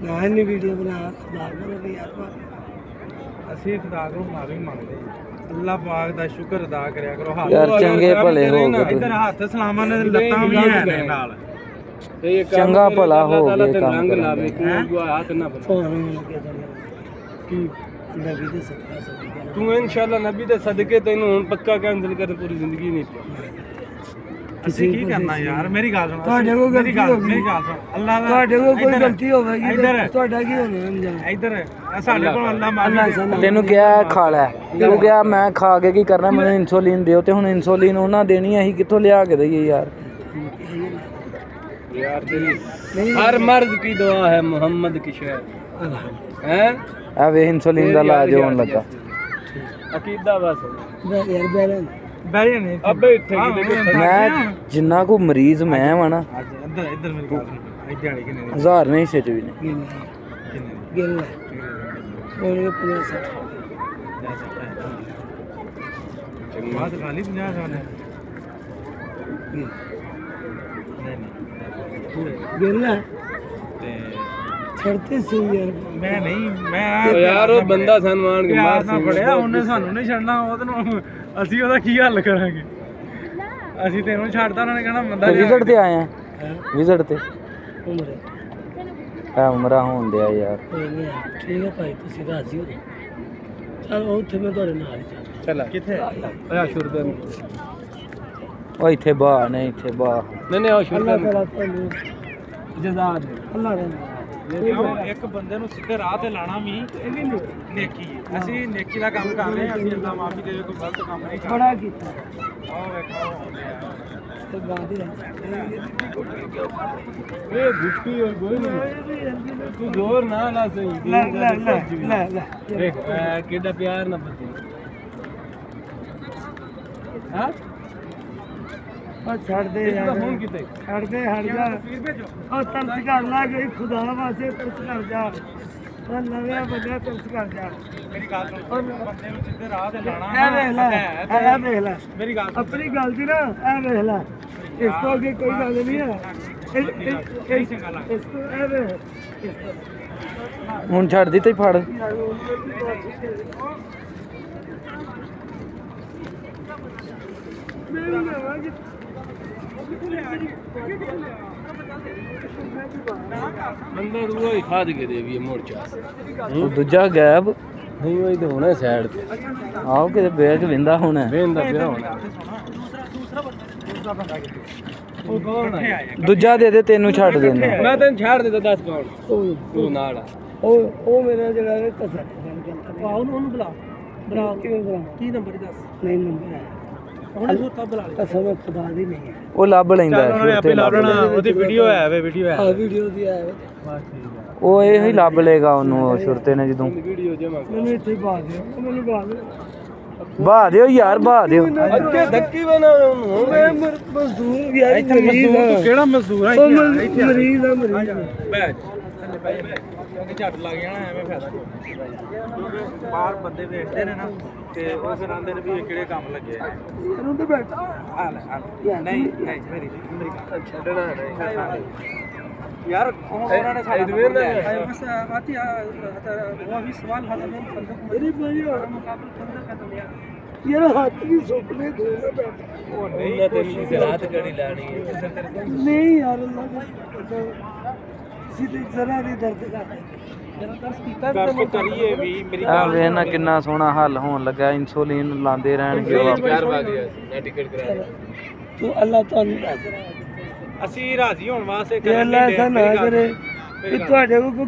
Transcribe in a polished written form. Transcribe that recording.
ना नहीं वीडियो बना खुदा करो भी यार ਅਸੀਂ ਖੁਦਾ ਨੂੰ ਮਾਫੀ ਮੰਗਦੇ ਹਾਂ। ਅੱਲਾਹ ਪਾਕ ਦਾ ਸ਼ੁਕਰ ਅਦਾ ਕਰਿਆ ਕਰੋ। ਹੱਥ ਯਾਰ ਚੰਗੇ ਭਲੇ ਹੋ ਗਏ ਇੱਧਰ ਹੱਥ ਸਲਾਮਾਂ ਨੇ ਲੱਤਾਂ ਵੀ ਹੈ ਨੇ ਨਾਲ। ਚੰਗਾ ਭਲਾ ਹੋ ਗਿਆ ਕੰਮ ਰੰਗ ਲਾਵੇ ਕਰਾਂਗੇ। ਤੂੰ ਹੱਥ ਨਾ ਬਣਾ फोन लगे ਕੀ नबी दे सदका सदका ਤੂੰ ਇਨਸ਼ਾਅੱਲਾ ਨਬੀ ਦੇ ਸਦਕੇ ਤੈਨੂੰ ਹੁਣ ਪੱਕਾ ਕੈਂਸਲ ਕਰ ਪੂਰੀ ਜ਼ਿੰਦਗੀ ਨਹੀਂ ਪਿਆ। ਅਸੀਂ ਕੀ ਕਰਨਾ ਯਾਰ ਮੇਰੀ ਗੱਲ ਸੁਣ ਤੁਹਾਡੇ ਕੋਲ ਮੇਰੀ ਗੱਲ ਗਲਤੀ ਮੇਰੀ ਗੱਲ ਸੁਣ ਅੱਲਾਹ ਦਾ ਤੁਹਾਡੇ ਕੋਲ ਕੋਈ ਗਲਤੀ ਹੋਵੇਗੀ ਇੱਧਰ ਤੁਹਾਡਾ ਕੀ ਹੋਣਾ ਅੰਜਾਮ ਇੱਧਰ ਸਾਡੇ ਕੋਲ ਅੱਲਾਹ ਮਾਫੀ ਦੇ। ਤੈਨੂੰ ਕਿਹਾ ਖਾ ਲੈ ਤੂੰ ਕਿਹਾ ਮੈਂ ਖਾ ਕੇ ਕੀ ਕਰਨਾ ਮੈਨੂੰ ਇਨਸੂਲਿਨ ਦਿਓ ਤੇ ਹੁਣ ਇਨਸੂਲਿਨ ਉਹਨਾਂ ਦੇਣੀ ਅਸੀਂ ਕਿੱਥੋਂ ਲਿਆ ਕੇ ਦਈਏ ਯਾਰ यार तेरी हर मर्द की दुआ है मोहम्मद की शहर हैं ਆ ਵੇ ਇਨਸੂਲਿਨ ਦਾ ਇਲਾਜ ਹੋਣ ਲੱਗਾ अकीदा बस यार बैलन बैठे नहीं अबे इत्थे ਮੈਂ ਜਿੰਨਾ ਕੋ ਮਰੀਜ਼ ਮੈਂ ਵਾਂ ਨਾ इधर इधर मेरी बात सुन इधर आड़ी किने 1000 ਨਹੀਂ ਹਿੱਸੇ ਚ ਵੀ ਨਹੀਂ गिल और ये 50 बात खाली 50 साल है गिल ते छड़ते से यार मैं नहीं मैं यार वो बंदा सनमान के मार ना पड़िया ਉਹਨੇ ਸਾਨੂੰ ਨਹੀਂ ਛੱਡਣਾ ਉਹਨੂੰ ਅਸੀਂ ਉਹਦਾ ਕੀ ਹੱਲ ਕਰਾਂਗੇ ਅਸੀਂ ਤੈਨੂੰ ਛੱਡਦਾ ਉਹਨਾਂ ਨੇ ਕਹਿਣਾ ਬੰਦਾ ਵਿਜ਼ਿਟ ਤੇ ਆਏ ਆ ਵਿਜ਼ਿਟ ਤੇ उम्र ਆ ਉਮਰਾ ਹੋਣ ਦਿਆ ਯਾਰ कोई नहीं ठीक है भाई तुसी राजी हो चल ਉੱਥੇ ਮੈਂ ਤੁਹਾਡੇ ਨਾਲ ਹੀ ਚੱਲ ਚੱਲ ਕਿੱਥੇ ਆ ਸ਼ੁਰਦਨ ਉਹ ਇੱਥੇ ਬਾਹ ਨਹੀਂ ਇੱਥੇ ਬਾਹ ਨਹੀਂ ਨਹੀਂ ਆ ਅੱਲਾਹ ਸ਼ੁਰਦਨ ਤਾਲਾ ਤੁਹਾਨੂੰ ਜਜ਼ਾ ਦੇ ਅੱਲਾਹ ਦਾ ਇੱਕ ਬੰਦੇ ਨੂੰ ਸਿੱਧੇ ਰਾਹ ਤੇ ਲਾਣਾ ਵੀ ਇਹ ਵੀ ਨੇਕੀ ਹੈ। ਅਸੀਂ ਨੇਕੀ ਦਾ ਕੰਮ ਕਰ ਰਹੇ ਹਾਂ। ਅਸੀਂ ਅੱਲਾਹ ਮਾਫੀ ਦੇਵੇ ਕੋਈ ਗਲਤ ਕੰਮ ਨਹੀਂ ਕਰ ਬੜਾ ਕੀਤਾ ਆਹ ਵੇਖੋ ਆਉਂਦੇ ਆ ਤੇ ਗਾਦੀ ਰਹਿ ਇਹ ਗੁੱਟੀ ਹੋਈ ਕੋਈ ਨਹੀਂ ਤੂੰ ਜ਼ੋਰ ਨਾ ਲਾ ਸਹੀ ਲੈ ਲੈ ਲੈ ਲੈ ਲੈ ਦੇਖ ਕਿੱਡਾ ਪਿਆਰ ਨਾ ਬੱਤੀ ਹਾਂ ਉਹ ਛੱਡ ਦੇ ਇਹਦਾ ਯਾਰ ਫੋਨ ਕਿਤੇ ਛੱਡ ਦੇ ਹਟ ਜਾ ਉਹ ਤਰਸ ਕਰ ਲਾ ਗਈ ਖੁਦਾ ਵਾਸਤੇ ਤਰਸ ਕਰ ਜਾ ਉਹ ਨਵੇਂ ਬੰਦਾ ਤਰਸ ਕਰ ਜਾ ਮੇਰੀ ਗੱਲ ਸੁਣ ਬੰਦੇ ਨੂੰ ਸਿੱਧੇ ਰਾਹ ਤੇ ਲਾਣਾ ਇਹ ਦੇਖ ਲੈ ਇਹ ਦੇਖ ਲੈ ਮੇਰੀ ਗੱਲ ਸੁਣ ਆਪਣੀ ਗੱਲ ਦੀ ਨਾ ਇਹ ਦੇਖ ਲੈ ਇਸ ਤੋਂ ਅੱਗੇ ਕੋਈ ਗੱਲ ਨਹੀਂ ਹੈ ਕਈ ਚੰਗਾ ਲੱਗ ਇਸ ਤੋਂ ਇਹ ਦੇਖ ਹੁਣ ਛੱਡ ਦਿੱਤੀ ਫੜ ਬੰਦੇ ਨੂੰ ਹੀ ਖਾਦ ਕੇ ਦੇਵੀ ਮੋਰਚਾ ਉਹ ਦੂਜਾ ਗਾਇਬ ਨਹੀਂ ਉਹ ਤੇ ਹੋਣਾ ਸਾਈਡ ਤੇ ਆਓ ਕਿਤੇ ਬੈਗ ਵਿੰਦਾ ਹੋਣਾ ਵੇਂਦਾ ਪਿਆ ਹੋਣਾ ਉਹ ਕੌਣ ਹੈ ਦੂਜਾ ਦੇ ਦੇ ਤੈਨੂੰ ਛੱਡ ਦੇਣਾ ਮੈਂ ਤੈਨੂੰ ਛੱਡ ਦਿੱਤਾ 10 ਕੌਣ ਤੂੰ ਨਾਲ ਆ ਉਹ ਮੇਰਾ ਜਿਹੜਾ ਹੈ ਕਸਾ ਉਹਨੂੰ ਬੁਲਾ ਕਿਵੇਂ ਬੁਲਾ ਕੀ ਨੰਬਰ ਦੱਸ ਨਹੀਂ ਨੰਬਰ ਹੈ ਉਹਨੇ ਸੋਤਾ ਬੁਲਾ ਲਿਆ ਕਸਮ ਖੁਦਾ ਦੀ ਨਹੀਂ ਹੈ ਉਹ ਲੱਭ ਲੈਂਦਾ ਚੱਲ ਉਹਨੇ ਆਪੇ ਲੱਭ ਲੈਣਾ ਉਹਦੀ ਵੀਡੀਓ ਹੈ ਵੇ ਵੀਡੀਓ ਹੈ ਆ ਵੀਡੀਓ ਦੀ ਆਇਆ ਵਾ। ਬਸ ਠੀਕ ਹੈ ਉਹ ਇਹ ਹੀ ਲੱਭ ਲੇਗਾ ਉਹਨੂੰ ਉਹ ਸ਼ੁਰਤੇ ਨੇ ਜਦੋਂ ਵੀਡੀਓ ਜੇ ਮੰਗ ਮੈਨੂੰ ਇੱਥੇ ਬਾਦ ਦਿਓ ਉਹ ਮੈਨੂੰ ਬਾਦ ਦਿਓ ਬਾਹ ਦਿਓ ਯਾਰ ਬਾਹ ਦਿਓ ਅੱਗੇ ਧੱਕੀ ਬਣਾ ਉਹਨੂੰ ਮੈਂ ਮਜ਼ਦੂਰ ਯਾਰ ਇੱਥੇ ਮਜ਼ਦੂਰ ਤੂੰ ਕਿਹੜਾ ਮਜ਼ਦੂਰ ਆ ਉਹ ਮਰੀਜ਼ ਆ ਮਰੀਜ਼ ਬੈਠ ਥੱਲੇ ਬੈ ਕਿਉਂਕਿ ਝੱਟ ਲੱਗ ਜਾਣਾ ਐਵੇਂ ਫਾਇਦਾ ਨਹੀਂ ਬਾਹਰ ਬੰਦੇ ਵੇਖਦੇ ਨੇ ਨਾ ਤੇ ਉਹ ਫਿਰ ਆਂਦੇ ਨੇ ਵੀ ਇਹ ਕਿਹੜੇ ਕੰਮ ਲੱਗੇ ਆ ਇਹਨੂੰ ਤੇ ਬੈਠ ਆ ਲੈ ਨਹੀਂ ਨਹੀਂ ਮੇਰੀ ਛੱਡਣਾ ਨਹੀਂ यार उन्होंने साइड में ना बस आती वो अभी सवाल हल में मेरी भाई और मुकाबला बंदा कर दिया यार हाथ भी सुपने धोना बैठा वो नहीं तेरी रात गड़ी लानी है नहीं यार अल्लाह सीधे जरा नहीं दर्द का जरा दर्द कीता कर करिए भी मेरी ਆ ਵੇਖ ਨਾ ਕਿੰਨਾ ਸੋਹਣਾ ਹੱਲ ਹੋਣ ਲੱਗਾ ਇਨਸੂਲਿਨ ਲਾਉਂਦੇ ਰਹਿਣਗੇ ਉਹ प्यार भाग गया मैं टिकट करा तू अल्लाह तो ਅਸੀਂ ਰਾਜ਼ੀ ਹੋਣ ਵਾਸਤੇ अल्लाह ऐसा ना करे कि ਤੁਹਾਡੇ को कोई